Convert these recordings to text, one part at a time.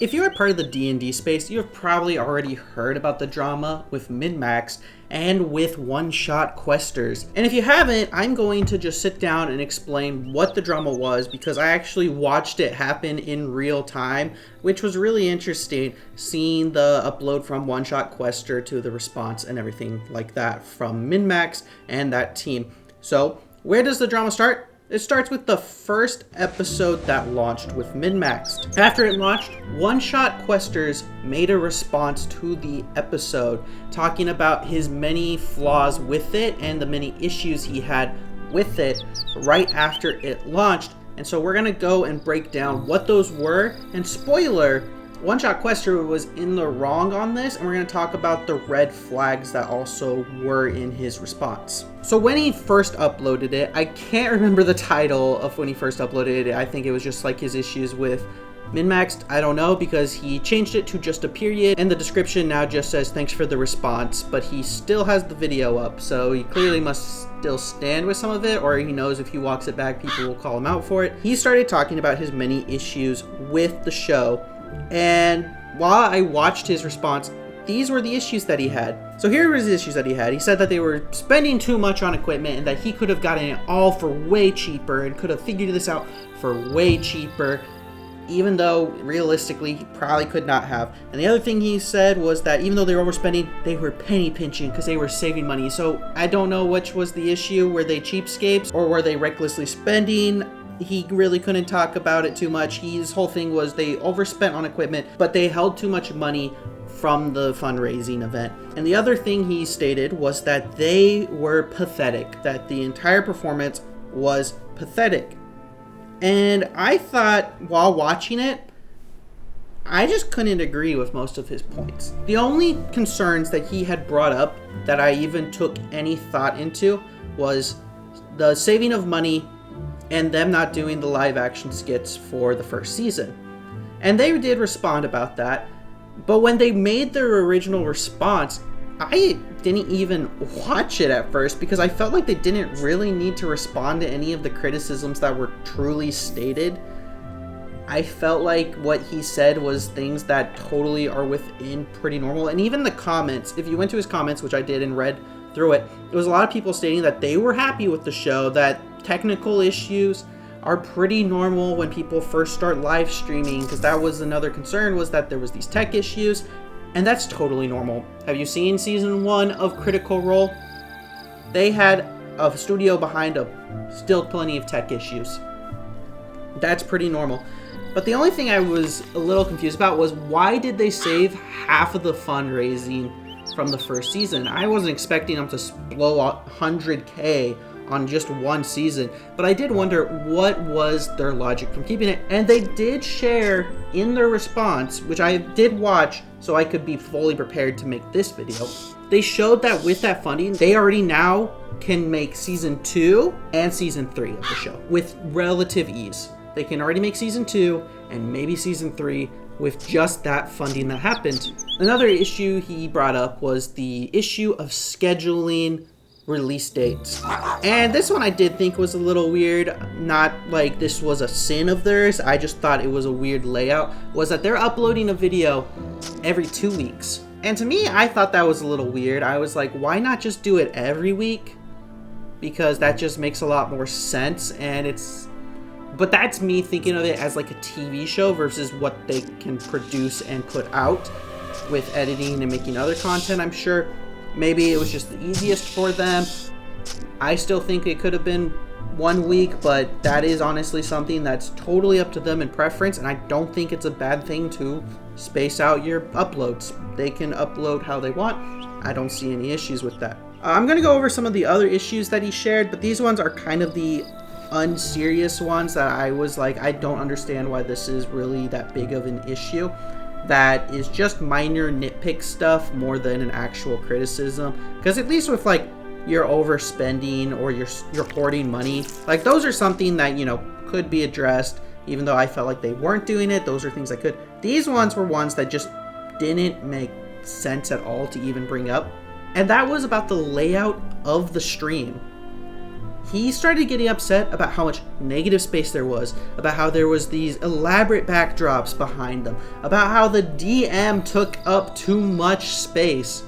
If you are part of the D&D space, you have probably already heard about the drama with min-max and with one-shot questers. And if you haven't, I'm going to just sit down and explain what the drama was, because I actually watched it happen in real time, which was really interesting, seeing the upload from one-shot quester to the response and everything like that from min-max and that team. So where does the drama start? It starts with the first episode that launched with min-maxed. After it launched, one-shot questers made a response to the episode, talking about his many flaws with it and the many issues he had with it right after it launched. And so we're gonna go and break down what those were. And spoiler, One-Shot Quester was in the wrong on this, and we're going to talk about the red flags that also were in his response. So when he first uploaded it, I can't remember the title of when he first uploaded it. I think it was just like his issues with min-maxed. I don't know, because he changed it to just a period, and the description now just says thanks for the response, but he still has the video up, so he clearly must still stand with some of it, or he knows if he walks it back, people will call him out for it. He started talking about his many issues with the show. And while I watched his response, these were the issues that he had. So here was the issues that he had. He said that they were spending too much on equipment and that he could have gotten it all for way cheaper and could have figured this out for way cheaper, even though realistically he probably could not have. And the other thing he said was that even though they were overspending, they were penny pinching because they were saving money. So I don't know which was the issue. Were they cheapskates or were they recklessly spending? He really couldn't talk about it too much. His whole thing was they overspent on equipment, but they held too much money from the fundraising event. And the other thing he stated was that they were pathetic, that the entire performance was pathetic. And I thought while watching it, I just couldn't agree with most of his points. The only concerns that he had brought up that I even took any thought into was the saving of money and them not doing the live action skits for the first season. And they did respond about that, but when they made their original response, I didn't even watch it at first because I felt like they didn't really need to respond to any of the criticisms that were truly stated. I felt like what he said was things that totally are within pretty normal. And even the comments, if you went to his comments, which I did and read through it, there was a lot of people stating that they were happy with the show, that technical issues are pretty normal when people first start live streaming, because that was another concern, was that there was these tech issues, and that's totally normal. Have you seen season 1 of Critical Role? They had a studio behind them, still plenty of tech issues. That's pretty normal. But the only thing I was a little confused about was why did they save half of the fundraising from the first season? I wasn't expecting them to blow 100K on just one season, but I did wonder what was their logic from keeping it. And they did share in their response, which I did watch so I could be fully prepared to make this video. They showed that with that funding, they already now can make season 2 and season 3 of the show with relative ease. They can already make season 2 and maybe season 3 with just that funding that happened. Another issue he brought up was the issue of scheduling release dates. And this one I did think was a little weird. Not like this was a sin of theirs, I just thought it was a weird layout, was that they're uploading a video every 2 weeks. And to me, I thought that was a little weird. I was like, why not just do it every week? Because that just makes a lot more sense, and but that's me thinking of it as like a TV show versus what they can produce and put out with editing and making other content. I'm sure maybe it was just the easiest for them. I still think it could have been 1 week, but that is honestly something that's totally up to them in preference, and I don't think it's a bad thing to space out your uploads. They can upload how they want. I don't see any issues with that. I'm going to go over some of the other issues that he shared, but these ones are kind of the unserious ones that I was like, I don't understand why this is really that big of an issue. That is just minor nitpick stuff more than an actual criticism. Because at least with like your overspending or you're hoarding money, like those are something that, you know, could be addressed. Even though I felt like they weren't doing it, those are things that could. These ones were ones that just didn't make sense at all to even bring up. And that was about the layout of the stream. he started getting upset about how much negative space there was, about how there was these elaborate backdrops behind them, about how the DM took up too much space.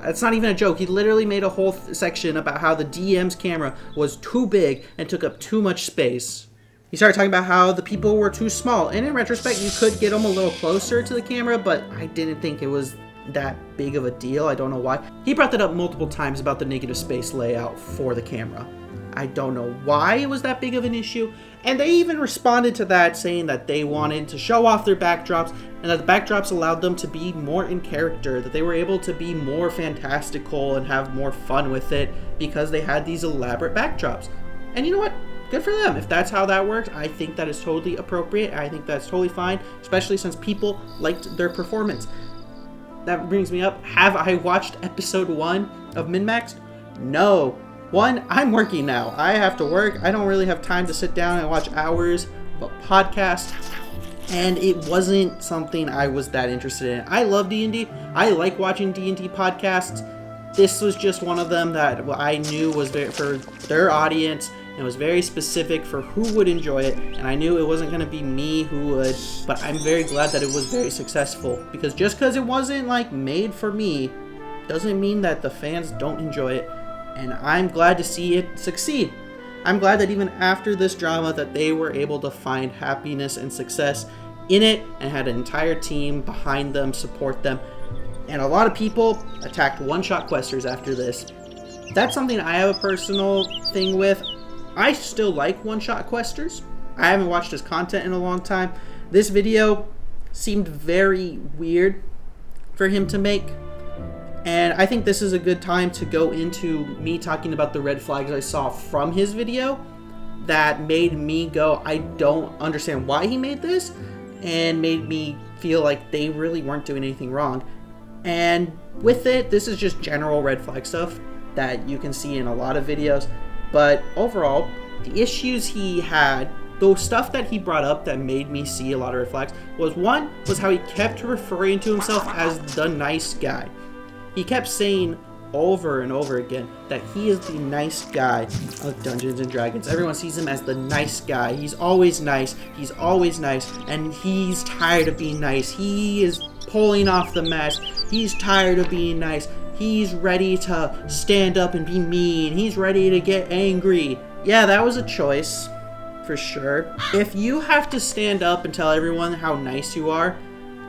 That's not even a joke. He literally made a whole section about how the DM's camera was too big and took up too much space. He started talking about how the people were too small, and in retrospect, you could get them a little closer to the camera, but I didn't think it was that big of a deal. I don't know why. He brought that up multiple times about the negative space layout for the camera. I don't know why it was that big of an issue, and they even responded to that saying that they wanted to show off their backdrops and that the backdrops allowed them to be more in character, that they were able to be more fantastical and have more fun with it because they had these elaborate backdrops. And you know what? Good for them. If that's how that works, I think that is totally appropriate. I think that's totally fine, especially since people liked their performance. That brings me up. Have I watched episode 1 of Min-Maxed? No. One, I'm working now. I have to work. I don't really have time to sit down and watch hours of a podcast. And it wasn't something I was that interested in. I love D&D. I like watching D&D podcasts. This was just one of them that I knew was for their audience. It was very specific for who would enjoy it, and I knew it wasn't going to be me who would, but I'm very glad that it was very successful, because just because it wasn't like made for me doesn't mean that the fans don't enjoy it, and I'm glad to see it succeed. I'm glad that even after this drama that they were able to find happiness and success in it and had an entire team behind them, support them, and a lot of people attacked one-shot questers after this. That's something I have a personal thing with. I still like one-shot questers. I haven't watched his content in a long time. This video seemed very weird for him to make. And I think this is a good time to go into me talking about the red flags I saw from his video that made me go, I don't understand why he made this, and made me feel like they really weren't doing anything wrong. And with it, this is just general red flag stuff that you can see in a lot of videos. But overall, the issues he had, the stuff that he brought up that made me see a lot of red flags, was how he kept referring to himself as the nice guy. He kept saying over and over again that he is the nice guy of Dungeons and Dragons. Everyone sees him as the nice guy. He's always nice, and he's tired of being nice. He is pulling off the mask. He's tired of being nice. He's ready to stand up and be mean. He's ready to get angry. Yeah, that was a choice, for sure. If you have to stand up and tell everyone how nice you are,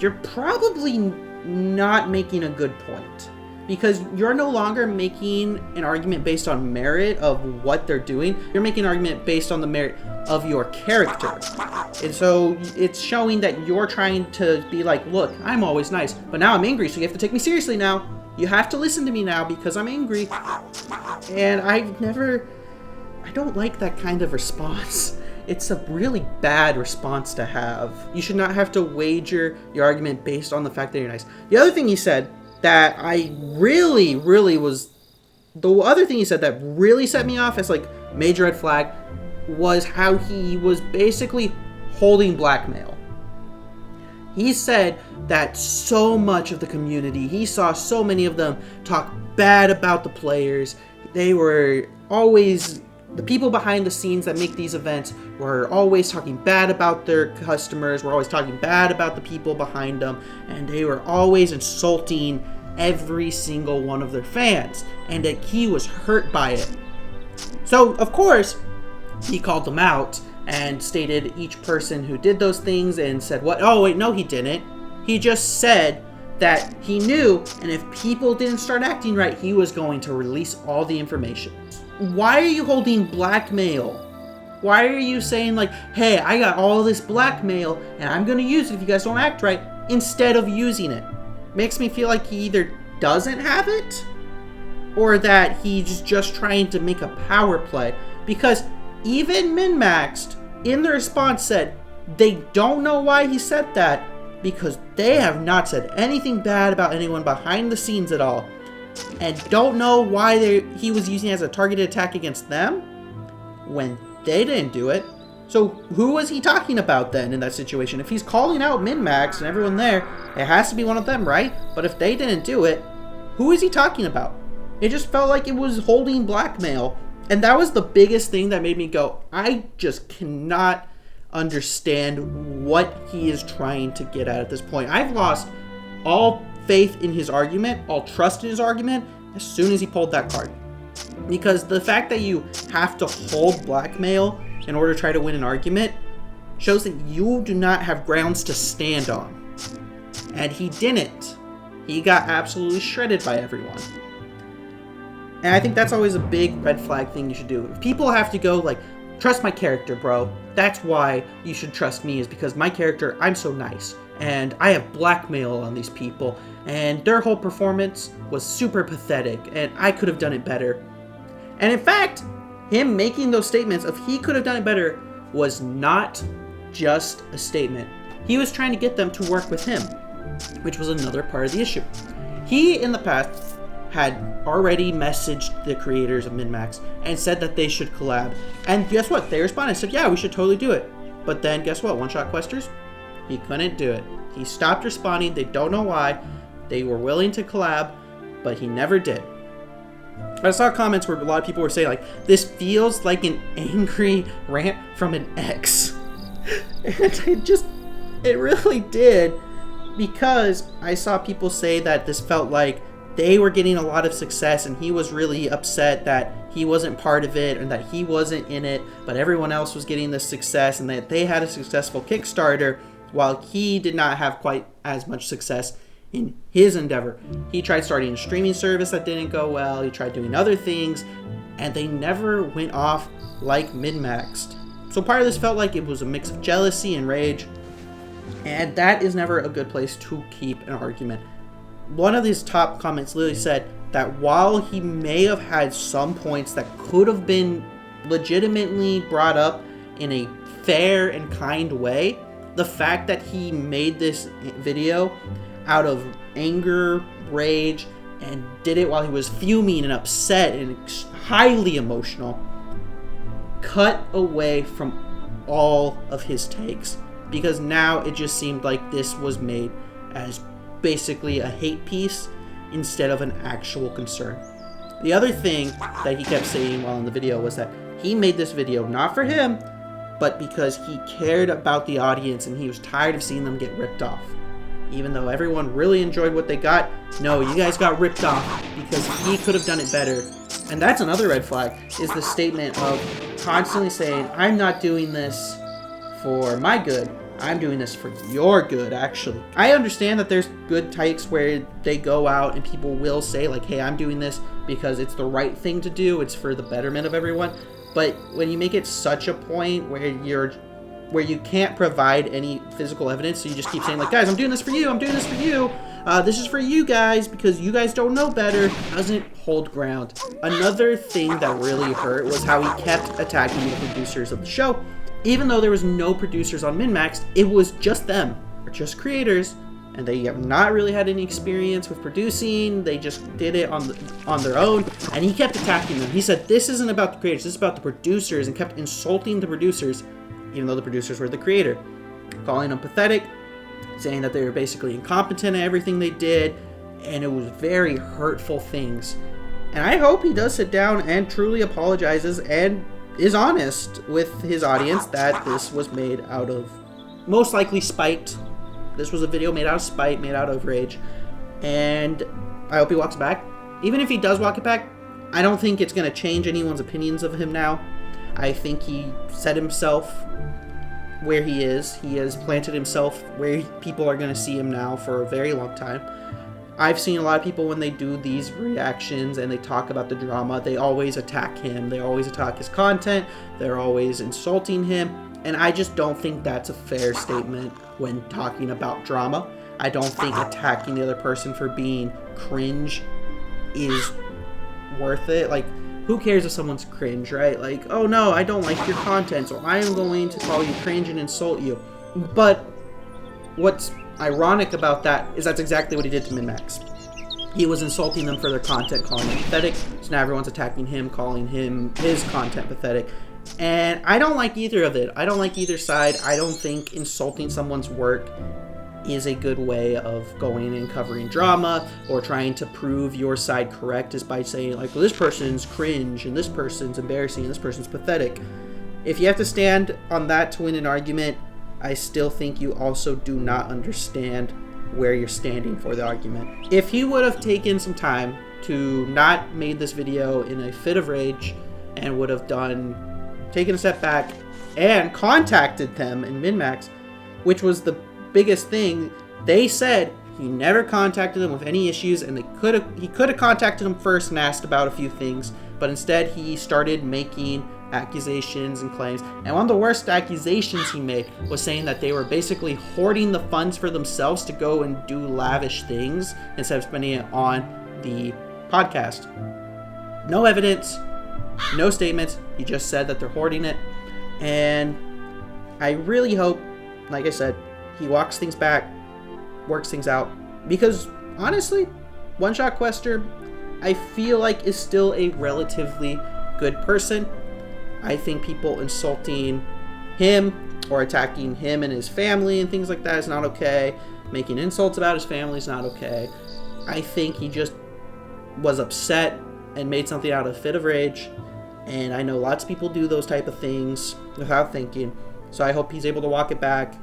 you're probably not making a good point. Because you're no longer making an argument based on merit of what they're doing. You're making an argument based on the merit of your character. And so it's showing that you're trying to be like, look, I'm always nice, but now I'm angry, so you have to take me seriously now. You have to listen to me now because I'm angry. And I don't like that kind of response. It's a really bad response to have. You should not have to wager your argument based on the fact that you're nice. The other thing he said that that really set me off as like major red flag was how he was basically holding blackmail. He said that so much of the community, he saw so many of them talk bad about the players. They were always, the people behind the scenes that make these events were always talking bad about their customers, were always talking bad about the people behind them, and they were always insulting every single one of their fans, and that he was hurt by it. So, of course, he called them out and stated each person who did those things and said, what? Oh, wait, no, he didn't. He just said that he knew, and if people didn't start acting right, he was going to release all the information. Why are you holding blackmail? Why are you saying like, hey, I got all this blackmail and I'm going to use it if you guys don't act right, instead of using it? Makes me feel like he either doesn't have it or that he's just trying to make a power play. Because even Min-Maxed in the response said they don't know why he said that because they have not said anything bad about anyone behind the scenes at all, and don't know why he was using it as a targeted attack against them when they didn't do it. So who was he talking about then in that situation? If he's calling out Min-Maxed and everyone there, it has to be one of them, right? But if they didn't do it, who is he talking about? It just felt like it was holding blackmail. And that was the biggest thing that made me go, I just cannot understand what he is trying to get at this point. I've lost all faith in his argument, all trust in his argument, as soon as he pulled that card. Because the fact that you have to hold blackmail in order to try to win an argument shows that you do not have grounds to stand on. And he didn't. He got absolutely shredded by everyone. And I think that's always a big red flag thing you should do. If people have to go like, trust my character, bro. That's why you should trust me, is because my character, I'm so nice. And I have blackmail on these people. And their whole performance was super pathetic. And I could have done it better. And in fact, him making those statements of he could have done it better was not just a statement. He was trying to get them to work with him, which was another part of the issue. He, in the past, had already messaged the creators of MinMax and said that they should collab. And guess what? They responded and said, yeah, we should totally do it. But then guess what? One Shot Questers, he couldn't do it. He stopped responding. They don't know why. They were willing to collab, but he never did. I saw comments where a lot of people were saying, like, this feels like an angry rant from an ex. And it really did, because I saw people say that this felt like they were getting a lot of success and he was really upset that he wasn't part of it and that he wasn't in it, but everyone else was getting the success and that they had a successful Kickstarter while he did not have quite as much success in his endeavor. He tried starting a streaming service that didn't go well. He tried doing other things, and they never went off like MinMaxed. So part of this felt like it was a mix of jealousy and rage, and that is never a good place to keep an argument. One of his top comments literally said that while he may have had some points that could have been legitimately brought up in a fair and kind way, the fact that he made this video out of anger, rage, and did it while he was fuming and upset and highly emotional, cut away from all of his takes, because now it just seemed like this was made as basically a hate piece instead of an actual concern. The other thing that he kept saying while in the video was that he made this video not for him, but because he cared about the audience and he was tired of seeing them get ripped off. Even though everyone really enjoyed what they got, no, you guys got ripped off because he could have done it better. And that's another red flag, is the statement of constantly saying, I'm not doing this for my good, I'm doing this for your good, actually. I understand that there's good takes where they go out and people will say, like, hey, I'm doing this because it's the right thing to do, it's for the betterment of everyone. But when you make it such a point where you can't provide any physical evidence, so you just keep saying, like, guys, I'm doing this for you, I'm doing this for you, this is for you guys because you guys don't know better, doesn't hold ground. Another thing that really hurt was how he kept attacking the producers of the show. Even though there was no producers on MinMaxed, it was just them, or just creators, and they have not really had any experience with producing. They just did it on their own, and he kept attacking them. He said, this isn't about the creators, this is about the producers, and kept insulting the producers, even though the producers were the creator, calling them pathetic, saying that they were basically incompetent at everything they did, and it was very hurtful things. And I hope he does sit down and truly apologizes and is honest with his audience that this was made out of most likely spite. This was a video made out of spite, made out of rage, and I hope he walks back. Even if he does walk it back, I don't think it's going to change anyone's opinions of him now. I think he set himself where he is. He has planted himself where people are going to see him now for a very long time. I've seen a lot of people when they do these reactions and they talk about the drama, they always attack him. They always attack his content. They're always insulting him. And I just don't think that's a fair statement when talking about drama. I don't think attacking the other person for being cringe is worth it. Like, who cares if someone's cringe, right? Like, oh no, I don't like your content, so I am going to call you cringe and insult you. But what's ironic about that is that's exactly what he did to MinMax. He was insulting them for their content, calling them pathetic, so now everyone's attacking him, calling his content pathetic. And I don't like either of it. I don't like either side. I don't think insulting someone's work is a good way of going and covering drama or trying to prove your side correct, is by saying like, well, this person's cringe and this person's embarrassing and this person's pathetic. If you have to stand on that to win an argument, I still think you also do not understand where you're standing for the argument. If he would have taken some time to not made this video in a fit of rage and would have taken a step back and contacted them in MinMax, which was the biggest thing, they said he never contacted them with any issues, and he could have contacted them first and asked about a few things, but instead he started making accusations and claims. And one of the worst accusations he made was saying that they were basically hoarding the funds for themselves to go and do lavish things instead of spending it on the podcast. No evidence, no statements. He just said that they're hoarding it. And I really hope, like I said, he walks things back, works things out, because honestly, One Shot Quester, I feel like is still a relatively good person. I think people insulting him or attacking him and his family and things like that is not okay. Making insults about his family is not okay. I think he just was upset and made something out of a fit of rage. And I know lots of people do those type of things without thinking. So I hope he's able to walk it back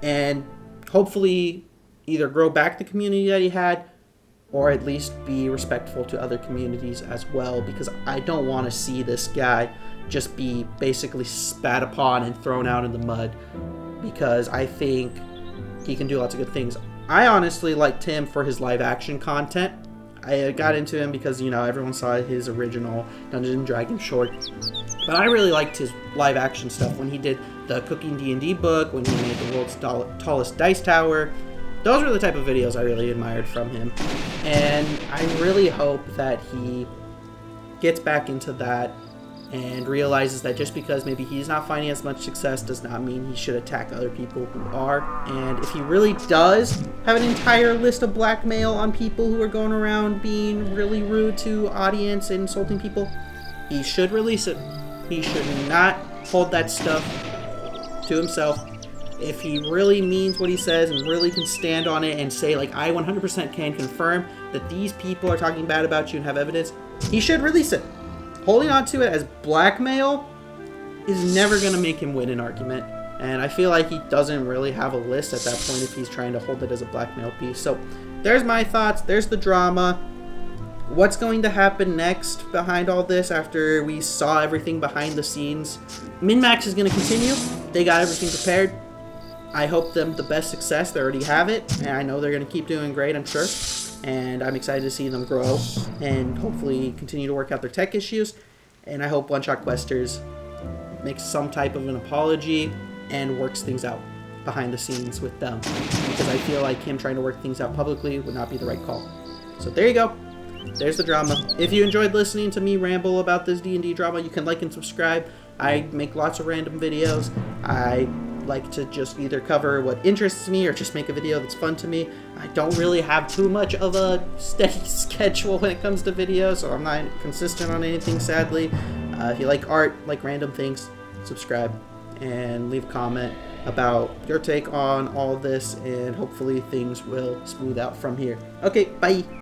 and hopefully either grow back the community that he had, or at least be respectful to other communities as well, because I don't want to see this guy just be basically spat upon and thrown out in the mud, because I think he can do lots of good things. I honestly liked him for his live action content. I got into him because, you know, everyone saw his original Dungeons & Dragons short, but I really liked his live action stuff when he did the Cooking D&D book, when he made the world's tallest dice tower. Those were the type of videos I really admired from him, and I really hope that he gets back into that and realizes that just because maybe he's not finding as much success does not mean he should attack other people who are. And if he really does have an entire list of blackmail on people who are going around being really rude to audience and insulting people, he should release it. He should not hold that stuff to himself. If he really means what he says and really can stand on it and say, like, I 100% can confirm that these people are talking bad about you and have evidence, he should release it. Holding on to it as blackmail is never going to make him win an argument. And I feel like he doesn't really have a list at that point if he's trying to hold it as a blackmail piece. So there's my thoughts. There's the drama. What's going to happen next behind all this after we saw everything behind the scenes? MinMax is going to continue. They got everything prepared. I hope them the best success. They already have it, and I know they're going to keep doing great, I'm sure. And I'm excited to see them grow and hopefully continue to work out their tech issues. And I hope One Shot Questers makes some type of an apology and works things out behind the scenes with them, because I feel like him trying to work things out publicly would not be the right call. So there you go. There's the drama. If you enjoyed listening to me ramble about this D&D drama, you can like and subscribe. I make lots of random videos. I like to just either cover what interests me or just make a video that's fun to me. I don't really have too much of a steady schedule when it comes to videos, so I'm not consistent on anything, sadly. If you like art, like random things, subscribe and leave a comment about your take on all this, and hopefully things will smooth out from here. Okay, bye!